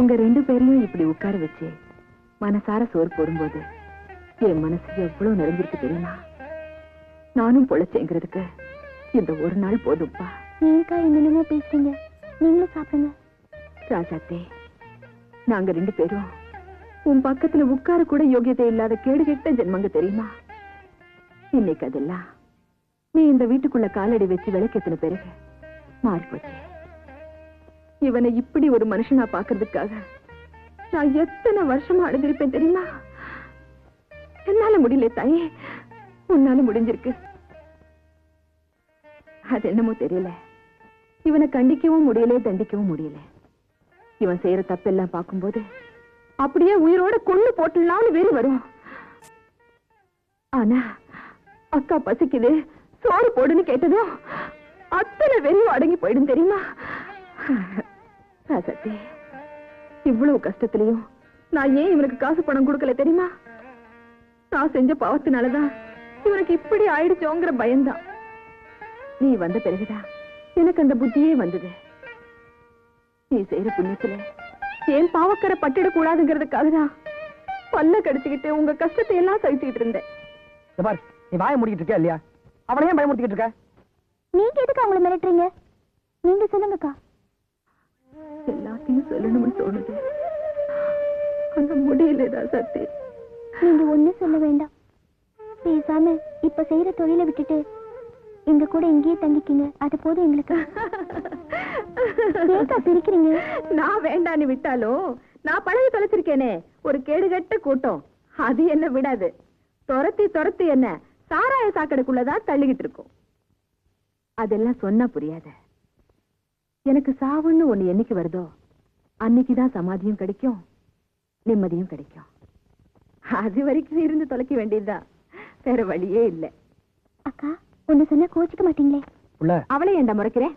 உங்க 2 பேரையும் இப்படி உட்கார வச்சு மனசார சோறு போடும்போது என் மனசு எவ்வளவு நிறைஞ்சிருக்கு தெரியுமா? நானும் பொழைச்சேங்கிறதுக்கு இந்த ஒரு நாள் போதும்பா. நீங்கா என்னென்னமோ பேசுறீங்க, நீங்களும் சாப்பிடுங்க. ராஜாத்தே, நாங்க 2 பேரும் உன் பக்கத்துல உட்கார கூட யோகியதை இல்லாத கேடு கெட்ட ஜென்மங்க தெரியுமா? இன்னைக்கு அதெல்லாம் நீ இந்த வீட்டுக்குள்ள காலடி வச்சு விளக்கெத்தின பிறகு மாறி போச்சு. இவனை இப்படி ஒரு மனுஷனா பாக்குறதுக்காக நான் எத்தனை வருஷமா அடைஞ்சிருப்பேன் தெரியுமா? என்னால முடியல தாயே, உன்னால முடிஞ்சிருக்கு. அது என்னமோ தெரியல, இவனை கண்டிக்கவும் முடியல, தண்டிக்கவும் முடியல. இவன் செய்யற தப்பெல்லாம் பார்க்கும்போது அப்படியே உயிரோட கொண்டு போட்டலாம்னு வெறி வரும். ஆனா அக்கா பசிக்குது சோறு போடுன்னு கேட்டதும் அத்தனை வெறியும் அடங்கி போயிடும் தெரியுமா? ராசத்தே, இவ்வளவு கஷ்டத்திலையும் நான் ஏன் இவனுக்கு காசு பணம் கொடுக்கல தெரியுமா? நான் செஞ்ச பாவத்தினாலதான் இவனுக்கு இப்படி ஆயிடுச்சோங்கிற பயம்தான். நீ வந்த பிறகுதான் எனக்கு அந்த புத்தியே வந்தது. நீ செய்யற புண்ணியத்துல ஏன் பாவக்கரை பட்டிடக் கூடாதுங்கிறதுக்காக தான் பல்ல கடிச்சுக்கிட்டு உங்க கஷ்டத்தை எல்லாம் சகிச்சுக்கிட்டு இருந்தேன். நீ வாய முடிக்கிட்டு இருக்க இல்லையா? அவளையே பயமுறுத்திக்கிட்டு இருக்க. நீங்க எதுக்கு அவங்கள மிரட்டுறீங்க? நீங்க சொல்லுங்கக்கா. எல்லாத்தையும் சொல்லணும்னு தோணுது, ஆனா முடியலடா சத்தி. நீங்க ஒண்ணும் சொல்ல வேண்டாம். பேசாம இப்ப செய்யற தொழிலை விட்டுட்டு எங்க கூட இங்கேயே தங்கிக்கிங்க, அது போதும் எங்களுக்கு. ஏக்கா சிரிக்கிறீங்க? நான் வேண்டான்னு விட்டாலும் நான் பழகி தொலைச்சிருக்கேனே ஒரு கேடுகட்ட கூட்டம், அது என்ன விடாது. துரத்தி துரத்தி என்ன சாராய சாக்கடைக்குள்ளதான் தள்ளிக்கிட்டு இருக்கும். அதெல்லாம் சொன்னா புரியாத. எனக்கு சாவுன்னு ஒண்ணு என்னைக்கு வருதோ அன்னைக்குதான் சமாதியும் கிடைக்கும், நிம்மதியும் கிடைக்கும். அது வரைக்கும் இருந்து தொலைக்க வேண்டியதுதான், வேற வழியே இல்லை. அக்கா ஒண்ணு சொன்னா கோச்சிக்க மாட்டீங்களே? அவளை ஏண்டா முறைக்கிறேன்?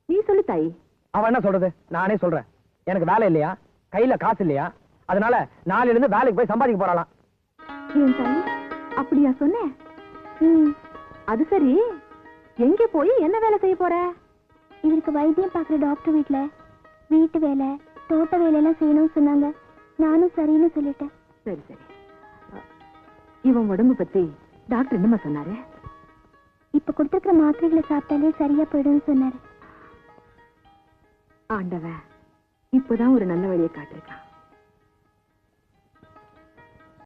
நீ சொல்லு தாயி. அவன் என்ன சொல்றது? நானே சொல்றேன். எனக்கு வேலை இல்லையா, கையில காசு இல்லையா, அதனால நாளையில இருந்து வேலைக்கு போய் சம்பாதிக்க போறாளாம். ஏன் தாயி அப்படியா சொன்னேன்? அது சரி, எங்க போய் என்ன வேலை செய்ய போற? இவருக்கு வைத்தியம் பாக்குற டாக்டர் வீட்டுல வீட்டு வேலை தோட்ட வேலையெல்லாம் செய்யணும்னு சொன்னாங்க. நானும் சரின்னு சொல்லிட்டேன். சரி சரி. இவன் உடம்பு பத்தி டாக்டர் என்னமா சொன்னாரு? இப்ப கொடுத்துருக்கிற மாத்திரைகளை சாப்பிட்டாலே சரியா போயிடும் சொன்னாரு. ஆண்டவன் இப்பதான் ஒரு நல்ல வழியை காட்டிருக்கான்.